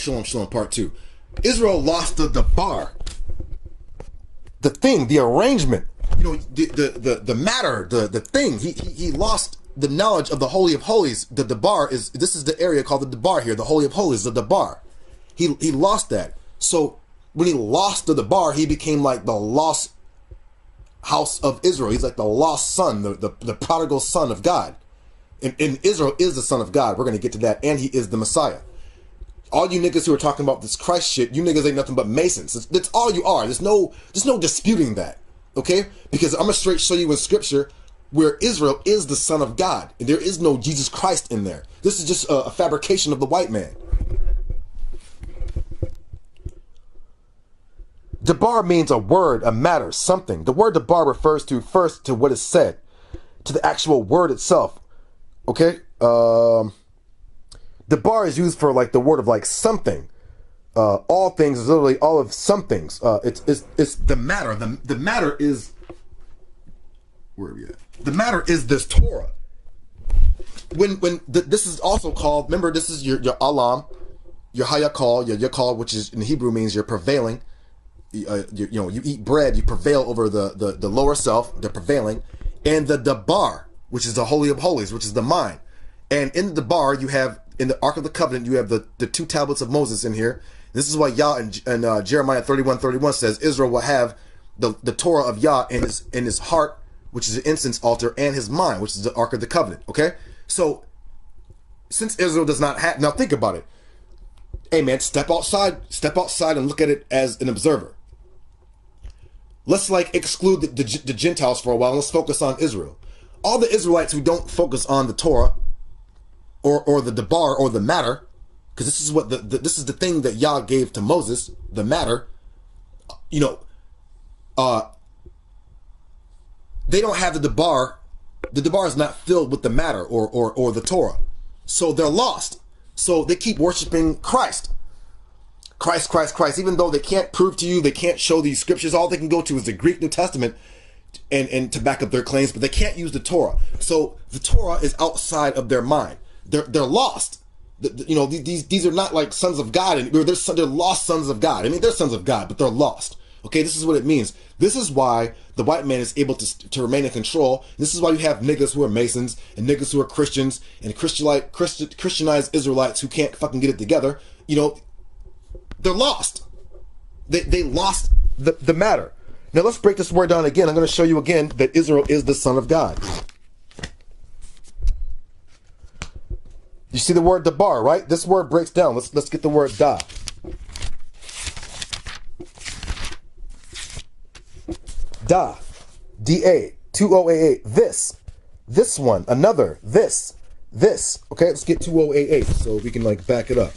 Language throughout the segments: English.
Shalom, Shalom, part 2. Israel lost the bar, the thing, the arrangement, you know, the matter, the thing. He lost the knowledge of the Holy of Holies. The bar is, this is the area called the bar here, the Holy of Holies, the bar. He lost that. So when he lost the bar, he became like the lost house of Israel. He's like the lost son, the prodigal son of God. And Israel is the son of God. We're going to get to that. And he is the Messiah. All you niggas who are talking about this Christ shit, you niggas ain't nothing but Masons. That's all you are. There's no disputing that. Okay? Because I'm going to straight show you in scripture where Israel is the son of God. And there is no Jesus Christ in there. This is just a fabrication of the white man. Debar means a word, a matter, something. The word debar refers to first to what is said, to the actual word itself. Okay? Debar is used for like the word of like something. All things is literally all of some things. It's the matter. The matter is, where are we at? The matter is this Torah. This is also called, remember, this is your alam, your hayakal, your yakal, which is in Hebrew means you're prevailing. You eat bread, you prevail over the lower self, the prevailing, and the debar, which is the Holy of Holies, which is the mind. And in the debar, you have, in the Ark of the Covenant, you have the 2 tablets of Moses in here. This is why Yah in Jeremiah 31:31 says Israel will have the Torah of Yah in his heart, which is an incense altar, and his mind, which is the Ark of the Covenant. Okay? So, since Israel does not have, now think about it. Hey man, step outside and look at it as an observer. Let's like exclude the Gentiles for a while and let's focus on Israel. All the Israelites who don't focus on the Torah or the debar or the matter, because this is what this is the thing that Yah gave to Moses, the matter, you know, they don't have the debar. The debar is not filled with the matter or the Torah. So they're lost. So they keep worshiping Christ. Christ, even though they can't prove to you, they can't show these scriptures, all they can go to is the Greek New Testament and to back up their claims, but they can't use the Torah. So the Torah is outside of their mind. They're lost. You know, these are not like sons of God, and they're lost sons of God. I mean, they're sons of God, but they're lost. Okay, this is what it means. This is why the white man is able to remain in control. This is why you have niggas who are Masons and niggas who are Christians and Christianized Israelites who can't fucking get it together. You know, they're lost. They lost the matter. Now let's break this word down again. I'm going to show you again that Israel is the son of God. You see the word debar, right? This word breaks down. Let's get the word da. Da, D-A, 2088, this one, another, this. Okay, let's get 2088 so we can like back it up.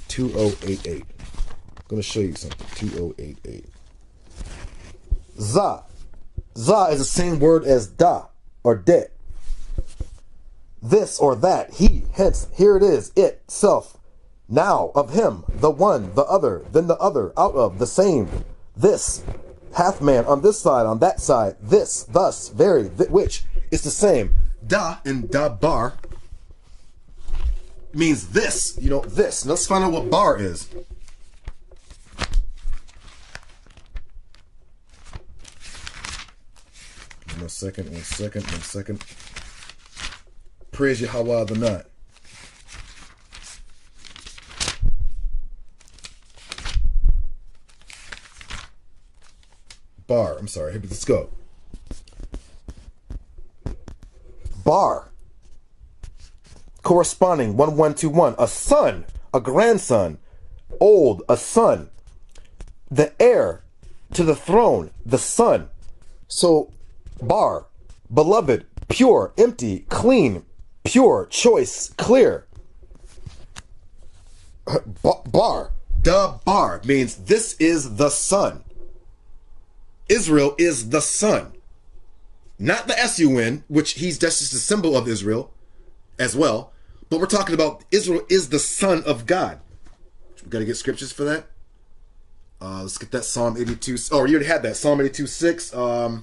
2088. I'm going to show you something. 2088. Za is the same word as da or de. This or that, he, hence, here it is, it, self, now, of him, the one, the other, then the other, out of, the same, this, hath man, on this side, on that side, this, thus, very, which, it's the same. Da and da bar means this, you know, this. Let's find out what bar is. One second. Praise Yahweh Adonai. Bar, I'm sorry, let's go. Bar. Corresponding, 1121. A son, a grandson. Old, a son. The heir to the throne, the son. So, bar, beloved, pure, empty, clean, pure, choice, clear. Bar, the bar means this is the son. Israel is the son. Not the S-U-N, which that's just a symbol of Israel as well. But we're talking about Israel is the son of God. We got to get scriptures for that. Let's get that Psalm 82. Oh, you already had that. Psalm 82:6.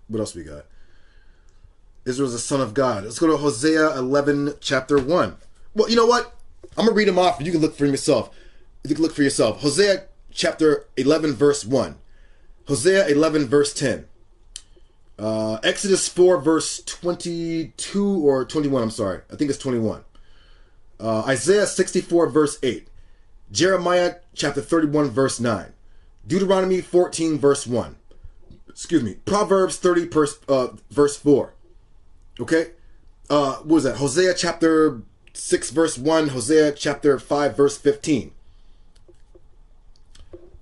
What else we got? Israel is the son of God. Let's go to Hosea 11, chapter 1. Well, you know what? I'm going to read them off and you can look for yourself. You can look for yourself. Hosea chapter 11 verse 1. Hosea 11 verse 10. Exodus 4 verse 22 or 21, I'm sorry. I think it's 21. Isaiah 64 verse 8. Jeremiah chapter 31 verse 9. Deuteronomy 14 verse 1. Excuse me. Proverbs 30 verse 4. Okay? What was that? Hosea chapter 6 verse 1. Hosea chapter 5 verse 15.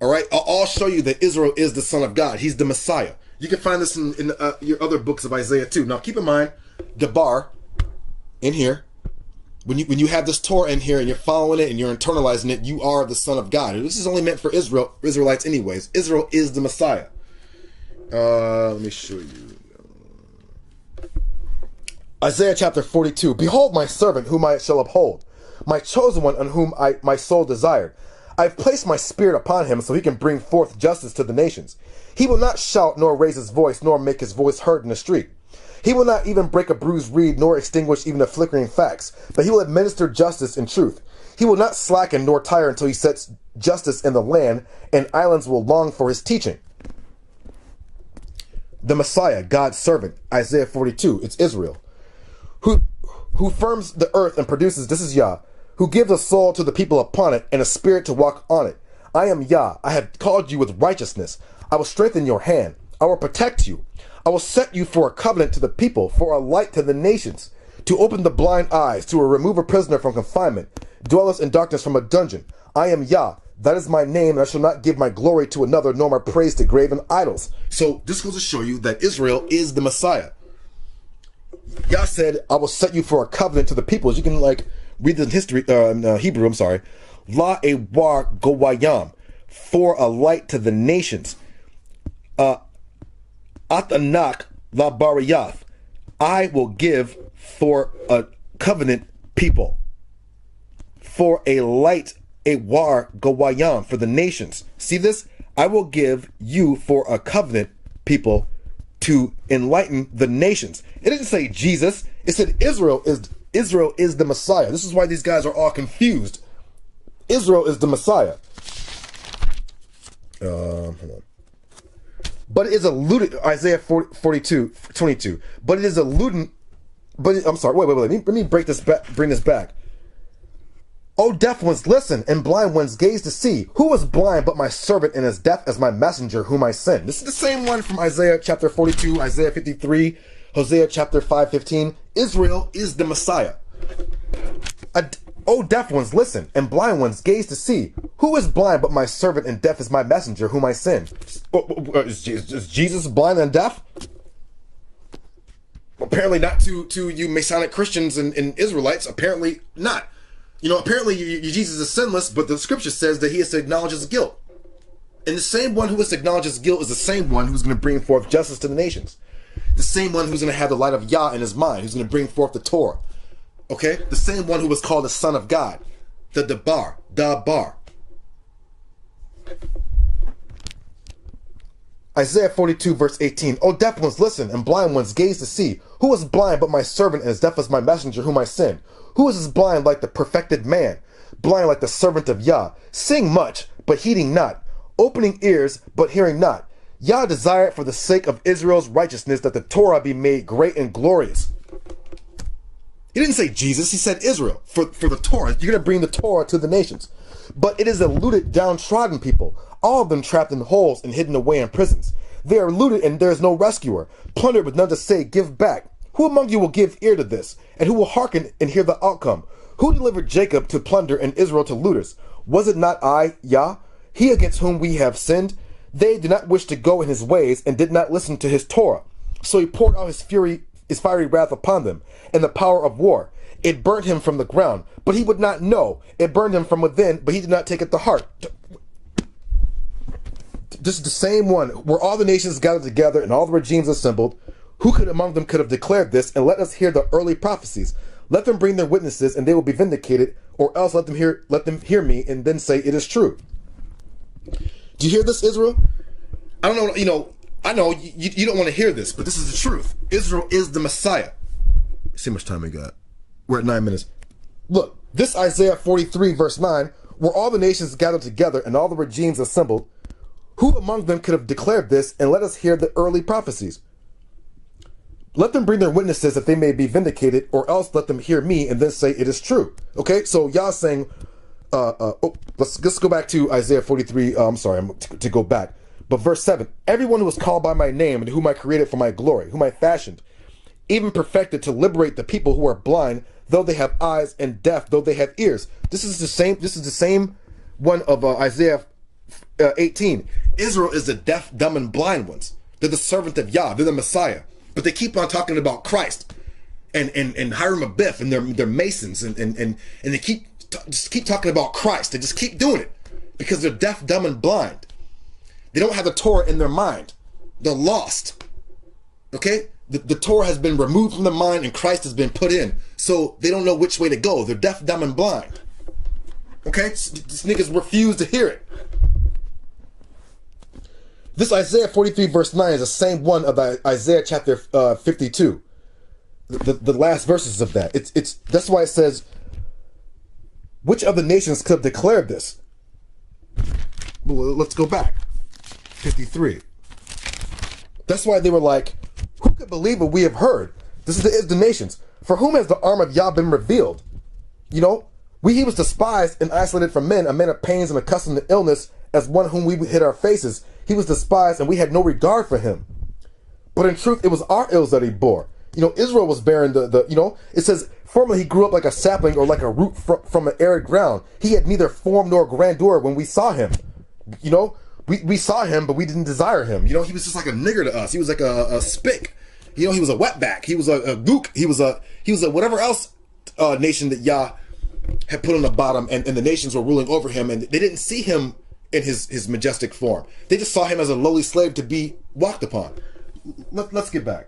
All right? I'll show you that Israel is the Son of God. He's the Messiah. You can find this in your other books of Isaiah too. Now keep in mind, Debar in here. When you have this Torah in here and you're following it and you're internalizing it, you are the Son of God. And this is only meant for Israelites anyways. Israel is the Messiah. Let me show you. Isaiah chapter 42. Behold my servant whom I shall uphold, my chosen one on whom my soul desired. I have placed my spirit upon him so he can bring forth justice to the nations. He will not shout nor raise his voice nor make his voice heard in the street. He will not even break a bruised reed nor extinguish even a flickering fax, but he will administer justice and truth. He will not slacken nor tire until he sets justice in the land, and islands will long for his teaching. The Messiah, God's servant, Isaiah 42, it's Israel. Who firms the earth and produces, this is Yah, who gives a soul to the people upon it and a spirit to walk on it. I am Yah, I have called you with righteousness. I will strengthen your hand. I will protect you. I will set you for a covenant to the people, for a light to the nations, to open the blind eyes, to remove a prisoner from confinement, dwellers in darkness from a dungeon. I am Yah, that is my name, and I shall not give my glory to another, nor my praise to graven idols. So this goes to show you that Israel is the Messiah. Yah said, I will set you for a covenant to the peoples. You can read this in history, Hebrew, I'm sorry. La Ewar Gowayam, for a light to the nations. Atanak la Bariyath, I will give for a covenant people. For a light, a war Gowayam, for the nations. See this? I will give you for a covenant people to enlighten the nations. It didn't say Jesus. It said Israel is the Messiah. This is why these guys are all confused. Israel is the Messiah. Hold on. But it is alluded, Isaiah 42, 22. But it is alluding, I'm sorry, wait, let me bring this back. O deaf ones, listen, and blind ones, gaze to see. Who is blind but my servant, and as deaf as my messenger whom I send? This is the same one from Isaiah chapter 42, Isaiah 53, Hosea chapter 5:15. Israel is the Messiah. O deaf ones, listen, and blind ones, gaze to see. Who is blind but my servant, and deaf is my messenger whom I send? Is Jesus blind and deaf? Apparently not to you Masonic Christians and Israelites. Apparently not. Apparently Jesus is sinless, but the scripture says that he has to acknowledge his guilt. And the same one who has to acknowledge his guilt is the same one who's going to bring forth justice to the nations. The same one who's going to have the light of Yah in his mind, who's going to bring forth the Torah. Okay? The same one who was called the Son of God. The Dabar. Isaiah 42 verse 18. O deaf ones, listen, and blind ones, gaze to see. Who is blind but my servant, and as deaf as my messenger whom I send? Who is blind like the perfected man, blind like the servant of Yah? Sing much, but heeding not, opening ears, but hearing not. Yah desired for the sake of Israel's righteousness that the Torah be made great and glorious. He didn't say Jesus, he said Israel. For the Torah, you're going to bring the Torah to the nations. But it is eluded, downtrodden people, all of them trapped in holes and hidden away in prisons. They are looted and there is no rescuer, plundered with none to say, give back. Who among you will give ear to this, and who will hearken and hear the outcome? Who delivered Jacob to plunder and Israel to looters? Was it not I, Yah, he against whom we have sinned? They did not wish to go in his ways and did not listen to his Torah. So he poured out his fiery wrath upon them, and the power of war. It burnt him from the ground, but he would not know. It burned him from within, but he did not take it to heart. This is the same one where all the nations gathered together and all the regimes assembled. Who among them could have declared this? And let us hear the early prophecies. Let them bring their witnesses, and they will be vindicated, or else let them hear me, and then say it is true. Do you hear this, Israel? I don't know, I know you don't want to hear this, but this is the truth. Israel is the Messiah. See how much time we got. We're at 9 minutes. Look, This Isaiah 43 verse 9, were all the nations gathered together and all the regimes assembled, who among them could have declared this, and let us hear the early prophecies? Let them bring their witnesses that they may be vindicated, or else let them hear me and then say it is true. Okay, so y'all saying, let's go back to Isaiah 43. I'm sorry, to go back. But verse 7, everyone who was called by my name and whom I created for my glory, whom I fashioned, even perfected to liberate the people who are blind, though they have eyes, and deaf, though they have ears. This is the same one of Isaiah 18. Israel is the deaf, dumb, and blind ones. They're the servant of Yah. They're the Messiah. But they keep on talking about Christ and Hiram Abiff and they're Masons and they just keep talking about Christ. They just keep doing it because they're deaf, dumb, and blind. They don't have the Torah in their mind. They're lost. Okay? The Torah has been removed from their mind and Christ has been put in. So they don't know which way to go. They're deaf, dumb, and blind. Okay? These niggas refuse to hear it. This Isaiah 43 verse 9 is the same one of Isaiah chapter 52. The last verses of that. That's why it says, which of the nations could have declared this? Well, let's go back. 53. That's why they were like, who could believe what we have heard? This is the nations. For whom has the arm of Yah been revealed? You know, he was despised and isolated from men, a man of pains and accustomed to illness, as one whom we hid our faces. He was despised and we had no regard for him. But in truth, it was our ills that he bore. You know, Israel was bearing it says, formerly he grew up like a sapling or like a root from an arid ground. He had neither form nor grandeur when we saw him. You know, we saw him, but we didn't desire him. You know, he was just like a nigger to us. He was like a spick. You know, he was a wetback. He was a gook. He was a whatever else nation that Yah had put on the bottom, and the nations were ruling over him, and they didn't see him in his majestic form. They just saw him as a lowly slave to be walked upon. Let's get back.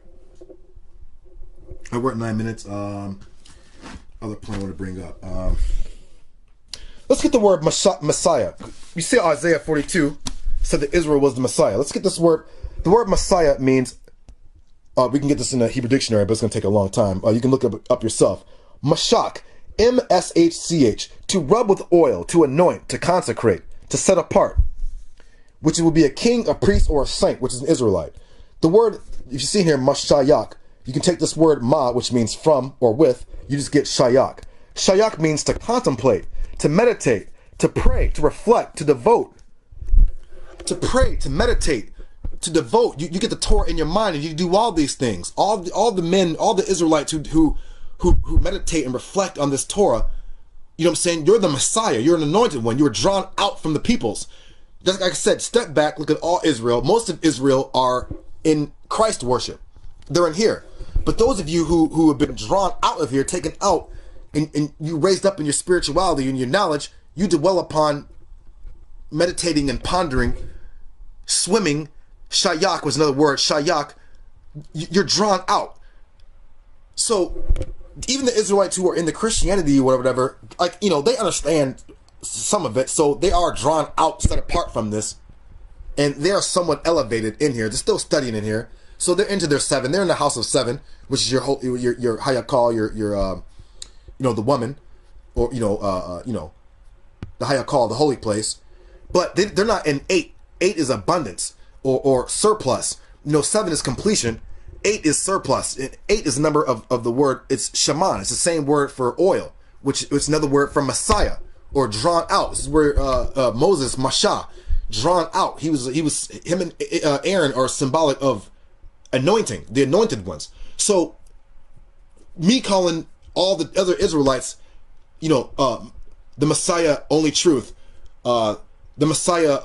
We're at 9 minutes. Other point I want to bring up. Let's get the word Messiah. You see Isaiah 42 said that Israel was the Messiah. Let's get this word. The word Messiah means, we can get this in a Hebrew dictionary, but it's going to take a long time. You can look it up yourself. Mashach, M-S-H-C-H, to rub with oil, to anoint, to consecrate, to set apart, which will be a king, a priest, or a saint, which is an Israelite. The word, if you see here, Mashayak, you can take this word ma, which means from or with, you just get shayak. Shayak means to contemplate, to meditate, to pray, to reflect, to devote. To pray, to meditate, to devote. You get the Torah in your mind and you do all these things. All the men, all the Israelites who meditate and reflect on this Torah, you know what I'm saying? You're the Messiah. You're an anointed one. You were drawn out from the peoples. Just like I said, step back, look at all Israel. Most of Israel are in Christ worship. They're in here. But those of you who have been drawn out of here, taken out, and you raised up in your spirituality and your knowledge, you dwell upon meditating and pondering, swimming. Shayak was another word. Shayak. You're drawn out. So even the Israelites who are in the Christianity or whatever, like, you know, they understand some of it. So they are drawn out, set apart from this. And they are somewhat elevated in here. They're still studying in here. So they're into their 7. They're in the house of 7, which is your how you call your the woman, or the how you call the holy place. But they're not in 8. 8 is abundance or surplus. 7 is completion. 8 is surplus. 8 is the number of the word. It's shaman. It's the same word for oil, which is another word for Messiah or drawn out. This is where Moses, Masha, drawn out. He was him and Aaron are symbolic of anointing, the anointed ones. So me calling all the other Israelites, the Messiah, only truth, the Messiah,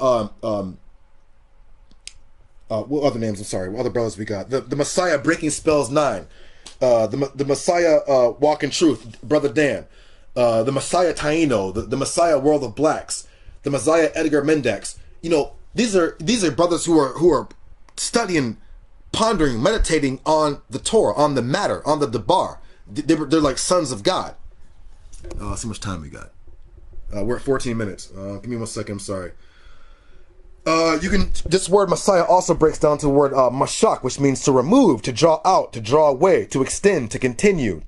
what other names? I'm sorry, what other brothers we got? The Messiah breaking spells 9, the Messiah walking truth, brother Dan, the Messiah Taino, the Messiah World of Blacks, the Messiah Edgar Mendex. These are brothers who are studying, pondering, meditating on the Torah, on the matter, on the Debar. They're like sons of God. Let's see how much time we got. We're at 14 minutes. Give me 1 second. I'm sorry. This word Messiah also breaks down to the word mashak, which means to remove, to draw out, to draw away, to extend, to continue.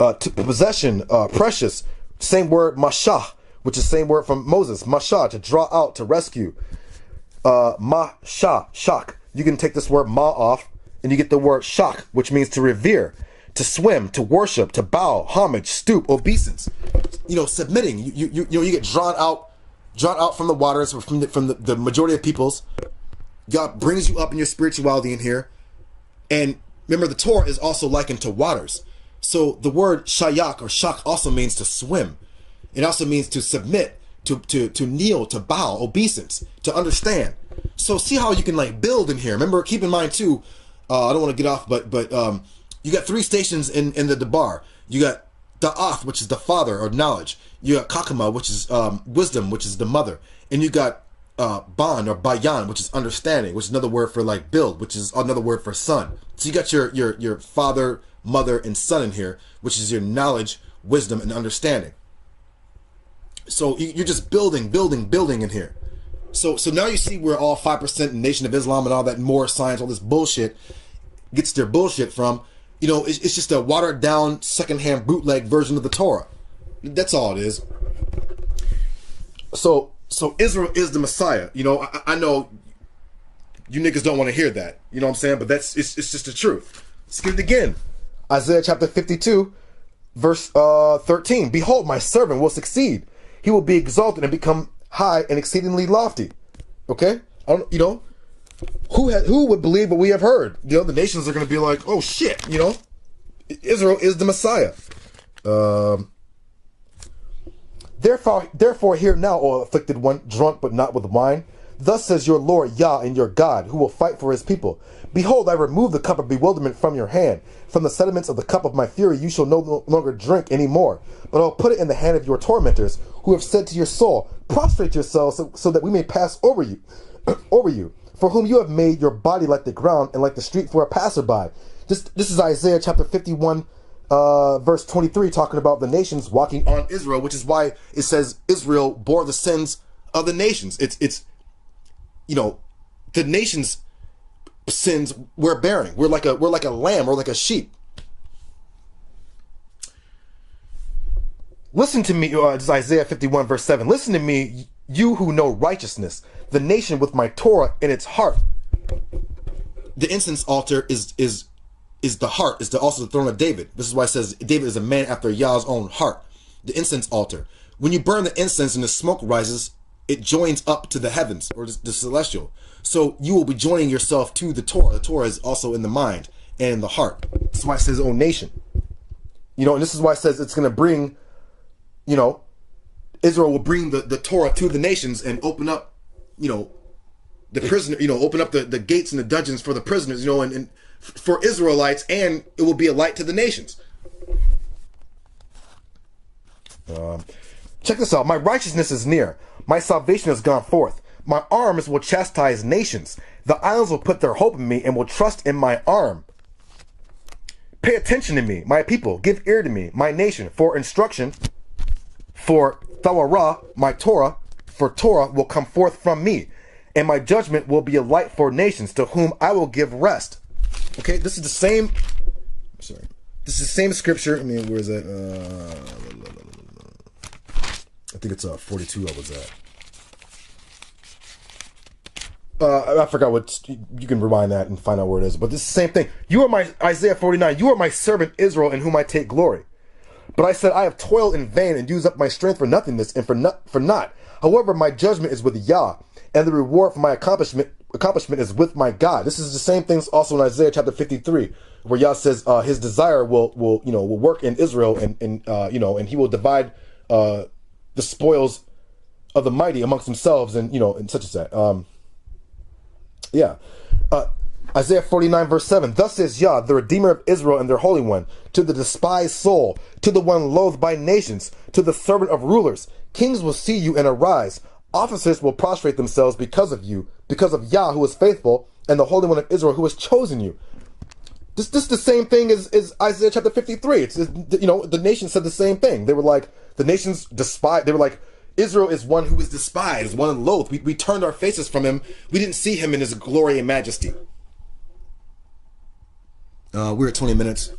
possession, precious. Same word, mashah, which is the same word from Moses. Mashah, to draw out, to rescue. Mashah, shak. You can take this word ma off, and you get the word shak, which means to revere, to swim, to worship, to bow, homage, stoop, obeisance. Submitting. You get drawn out from the waters, or from the majority of peoples. God brings you up in your spirituality in here. And remember, the Torah is also likened to waters. So the word shayak or shak also means to swim. It also means to submit, to kneel, to bow, obeisance, to understand. So see how you can build in here. Remember, keep in mind too, I don't want to get off, but you got 3 stations in the Debar. You got Da'ath, which is the father or knowledge. You got Kakama, which is wisdom, which is the mother. And you got Ban or Bayan, which is understanding, which is another word for build, which is another word for son. So you got your father, mother, and son in here, which is your knowledge, wisdom, and understanding. So you're just building in here. So now you see where all 5% Nation of Islam and all that more science, all this bullshit gets their bullshit from. It's just a watered down, secondhand, bootleg version of the Torah. That's all it is. So Israel is the Messiah. I know you niggas don't want to hear that. You know what I'm saying? But it's just the truth. Let's get it again. Isaiah chapter 52, verse 13. Behold, my servant will succeed. He will be exalted and become high and exceedingly lofty. Okay? Who would believe what we have heard? The nations are going to be like, oh shit, Israel is the Messiah. Therefore hear now, O afflicted one, drunk but not with wine. Thus says your Lord Yah and your God, who will fight for his people. Behold, I remove the cup of bewilderment from your hand. From the sediments of the cup of my fury you shall no longer drink any more. But I'll put it in the hand of your tormentors, who have said to your soul, prostrate yourselves so that we may pass over you, for whom you have made your body like the ground and like the street for a passerby. This is Isaiah chapter 51, verse 23, talking about the nations walking on Israel, which is why it says Israel bore the sins of the nations. It's the nations' sins we're bearing. We're like a lamb, or like a sheep. Listen to me, this is Isaiah 51, verse 7. Listen to me, you who know righteousness, the nation with my Torah in its heart. The incense altar is the heart, is also the throne of David. This is why it says David is a man after Yah's own heart. The incense altar. When you burn the incense and the smoke rises, it joins up to the heavens, or the celestial. So you will be joining yourself to the Torah. The Torah is also in the mind and in the heart. That's why it says, "Oh nation." And this is why it says it's going to bring, Israel will bring the Torah to the nations and open up, the prisoner, open up the gates and the dungeons for the prisoners, and for Israelites, and it will be a light to the nations. Check this out. My righteousness is near. My salvation has gone forth. My arms will chastise nations. The islands will put their hope in me and will trust in my arm. Pay attention to me, my people. Give ear to me, my nation, for instruction. For Thawarah, my Torah, for Torah will come forth from me, and my judgment will be a light for nations, to whom I will give rest. Okay, this is the same. Sorry, this is the same scripture. Where is that? I think it's 42. I was at. I forgot what. You can rewind that and find out where it is. But this is the same thing. You are my Isaiah 49. You are my servant Israel, in whom I take glory. But I said, I have toiled in vain and used up my strength for nothingness and for naught. However, my judgment is with Yah, and the reward for my accomplishment is with my God. This is the same things also in Isaiah chapter 53, where Yah says his desire will work in Israel, and he will divide the spoils of the mighty amongst themselves, and such as that. Isaiah 49 verse 7. Thus says Yah, the Redeemer of Israel and their Holy One, to the despised soul, to the one loathed by nations, to the servant of rulers. Kings will see you and arise. Officers will prostrate themselves because of you, because of Yah who is faithful, and the Holy One of Israel who has chosen you. This the same thing as Isaiah chapter 53. It's the nation said the same thing. They were like, the nations despise. They were like, Israel is one who is despised, one loathed. We turned our faces from him. We didn't see him in his glory and majesty. We're at 20 minutes.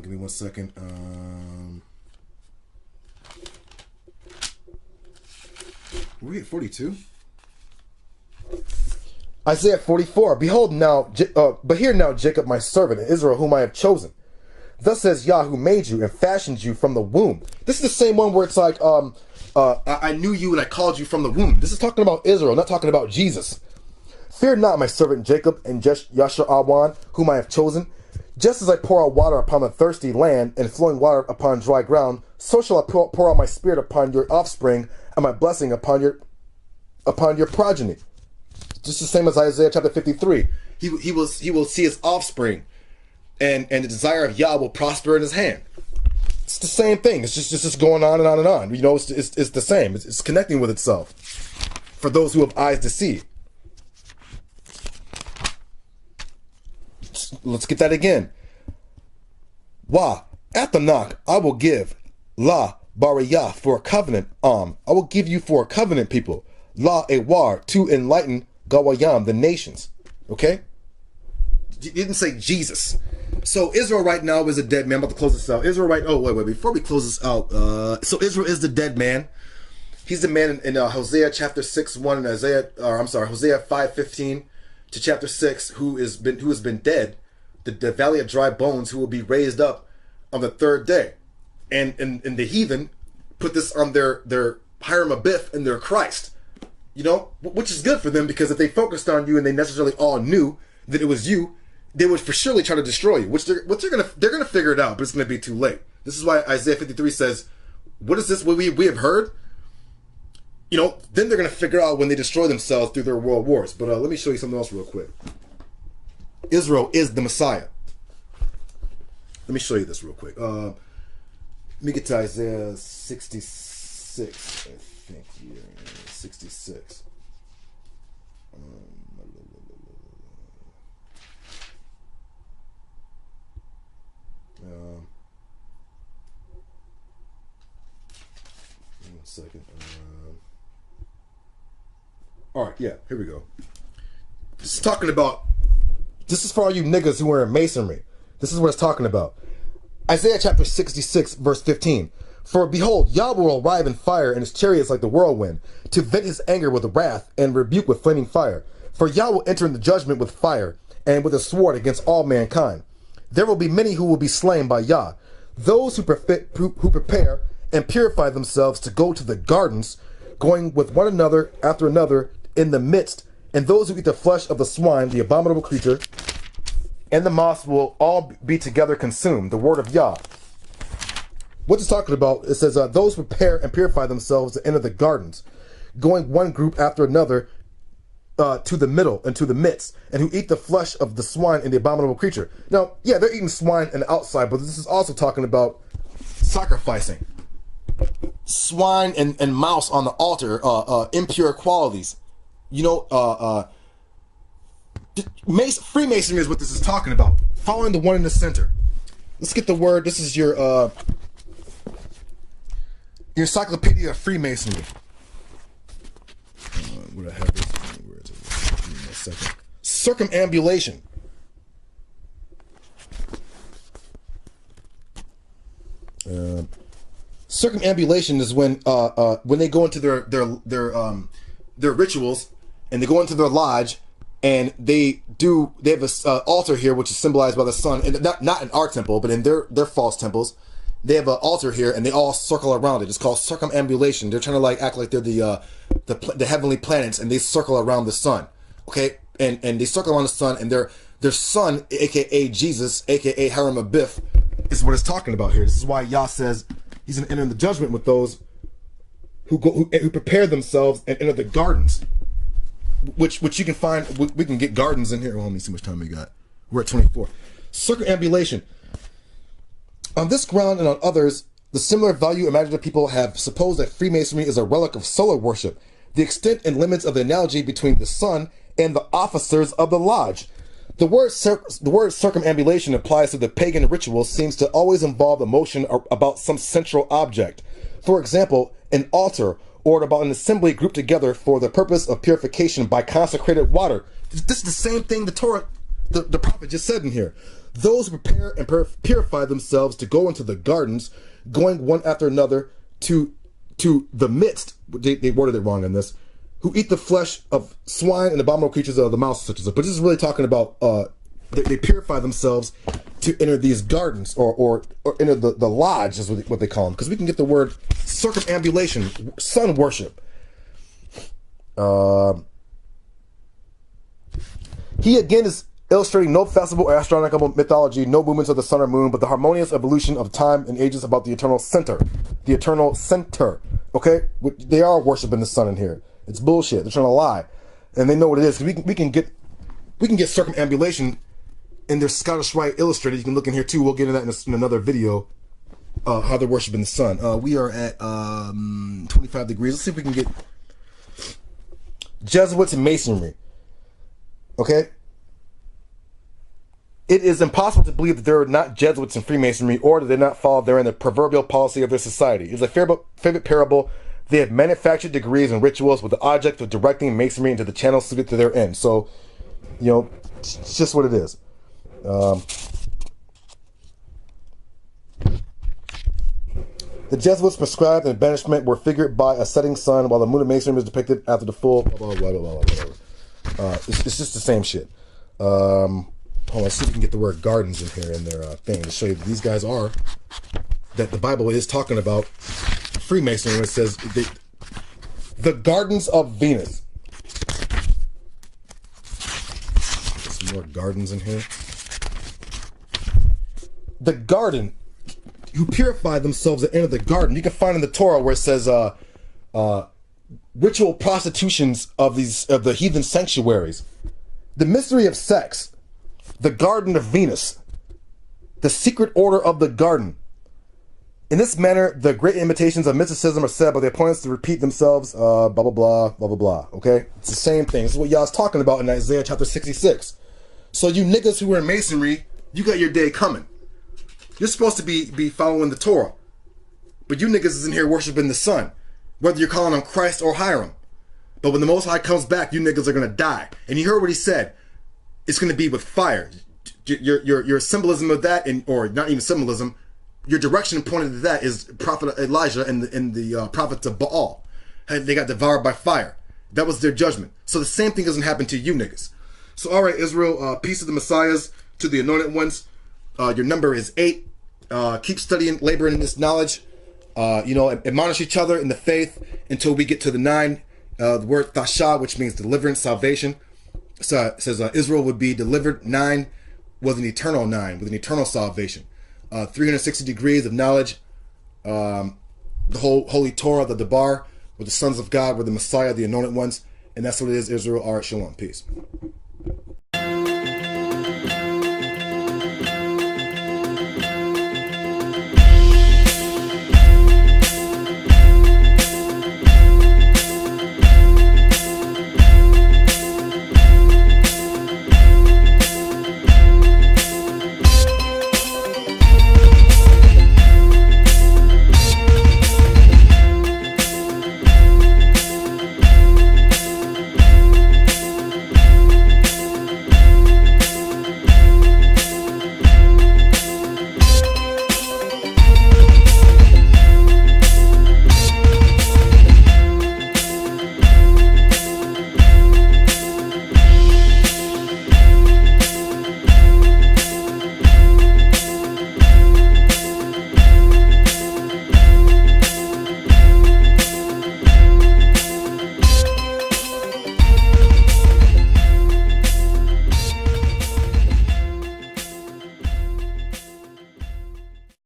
Give me 1 second. We're at 42. Isaiah 44. Behold now, but hear now, Jacob, my servant, and Israel, whom I have chosen. Thus says Yah, who made you and fashioned you from the womb. This is the same one where it's like, I knew you and I called you from the womb. This is talking about Israel, not talking about Jesus. Fear not, my servant Jacob, and Yasher-Awan, whom I have chosen. Just as I pour out water upon the thirsty land and flowing water upon dry ground, so shall I pour out my spirit upon your offspring and my blessing upon your progeny. Just the same as Isaiah chapter 53. He will see his offspring, and the desire of Yah will prosper in his hand. It's the same thing. It's just going on and on and on. You know, it's the same. It's connecting with itself for those who have eyes to see. Let's get that again. Wah, at the knock, I will give La Bariyah for a covenant. I will give you for a covenant people. La Ewar, to enlighten Gawayam, the nations. Okay? You didn't say Jesus. So Israel right now is a dead man. I'm about to close this out. Israel right. Oh wait. Before we close this out, so Israel is the dead man. He's the man in Hosea chapter 6:1 and Hosea 5:15 to chapter 6, who has been dead, the valley of dry bones, who will be raised up on the third day, and the heathen put this on their Hiram Abiff and their Christ. You know, which is good for them, because if they focused on you and they necessarily all knew that it was you, they would for surely try to destroy you. They're gonna figure it out, but it's gonna be too late. This is why Isaiah 53 says, "What is this? What we have heard?" You know, then they're gonna figure out when they destroy themselves through their world wars. But let me show you something else real quick. Israel is the Messiah. Let me show you this real quick. Let me get to Isaiah 66. I think here, 66. One second. All right, yeah, here we go. This is for all you niggas who are in Masonry. This is what it's talking about. Isaiah chapter 66, verse 15. For behold, Yah will arrive in fire, and his chariots like the whirlwind, to vent his anger with wrath and rebuke with flaming fire. For Yah will enter into judgment with fire, and with a sword against all mankind. There will be many who will be slain by Yah. Those who prepare and purify themselves to go to the gardens, going with one another after another in the midst, and those who eat the flesh of the swine, the abominable creature, and the moss will all be together consumed. The word of Yah. What it's talking about, it says, those prepare and purify themselves to enter the gardens, going one group after another to the middle and to the midst, and who eat the flesh of the swine and the abominable creature. Now, yeah, they're eating swine and the outside, but this is also talking about sacrificing. Swine and mouse on the altar, impure qualities. You know, Freemasonry is what this is talking about. Following the one in the center. Let's get the word. This is your encyclopedia of Freemasonry. Where I have this? Where is it? Give me a second. Circumambulation. Circumambulation is when they go into their rituals, and they go into their lodge, and they have this altar here, which is symbolized by the sun, and not in our temple, but in their false temples. They have an altar here, and they all circle around it. It's called circumambulation. They're trying to act like they're the heavenly planets, and they circle around the sun. Okay, and they circle around the sun, and their son, aka Jesus, aka Hiram Abiff, is what it's talking about here. This is why Yah says he's going to enter the judgment with those who prepare themselves and enter the gardens, which you can find. We can get gardens in here. Well, let me see how much time we got. We're at 24. Circumambulation. On this ground and on others, the similar value imaginative people have supposed that Freemasonry is a relic of solar worship. The extent and limits of the analogy between the sun and the officers of the lodge. The word circumambulation applies to the pagan ritual seems to always involve emotion about some central object. For example, an altar, or about an assembly grouped together for the purpose of purification by consecrated water. This is the same thing the Torah the prophet just said in here. Those who prepare and purify themselves to go into the gardens, going one after another to the midst, they worded it wrong in this, who eat the flesh of swine and abominable creatures of the mouse, such as it. But this is really talking about they purify themselves to enter these gardens or enter the lodge is what they call them, because we can get the word circumambulation, sun worship. He again is illustrating no festival or astronomical mythology, no movements of the sun or moon, but the harmonious evolution of time and ages about the eternal center. The eternal center. Okay? They are worshiping the sun in here. It's bullshit. They're trying to lie. And they know what it is. We can get circumambulation in their Scottish Rite Illustrated. You can look in here too. We'll get into that in another video. How they're worshiping the sun. We are at 25 degrees. Let's see if we can get Jesuits and Masonry. Okay? It is impossible to believe that there are not Jesuits in Freemasonry, or that they not follow therein the proverbial policy of their society. It is a favorite parable. They have manufactured degrees and rituals with the object of directing Masonry into the channel suited to their end. So, you know, it's just what it is. The Jesuits prescribed and banishment were figured by a setting sun, while the moon of Masonry was depicted after the full blah, blah, blah, blah, blah, blah. It's just the same shit. Hold on, let's see if we can get the word gardens in here in their thing to show you that these guys are, that the Bible is talking about Freemasonry when it says the gardens of Venus. Some more gardens in here. The garden, who purify themselves at the end of the garden. You can find in the Torah where it says ritual prostitutions of the heathen sanctuaries. The mystery of sex. The Garden of Venus, the secret order of the garden. In this manner, the great imitations of mysticism are said by the opponents to repeat themselves, blah, blah, blah, blah, blah, blah, okay? It's the same thing. This is what y'all's talking about in Isaiah chapter 66. So you niggas who are in Masonry, you got your day coming. You're supposed to be following the Torah. But you niggas is in here worshiping the sun, whether you're calling on Christ or Hiram. But when the Most High comes back, you niggas are going to die. And you heard what he said. It's going to be with fire. Your symbolism of that, or not even symbolism, your direction pointed to that is Prophet Elijah and the prophets of Baal. They got devoured by fire. That was their judgment. So the same thing doesn't happen to you niggas. So all right, Israel, peace of the Messiahs to the anointed ones. Your number is 8. Keep studying, laboring in this knowledge. Admonish each other in the faith until we get to the 9. The word Thasha, which means deliverance, salvation. So it says Israel would be delivered 9 with an eternal 9, with an eternal salvation. 360 degrees of knowledge. The whole Holy Torah, the Debar, with the sons of God, with the Messiah, the anointed ones. And that's what it is, Israel. All right, shalom, peace.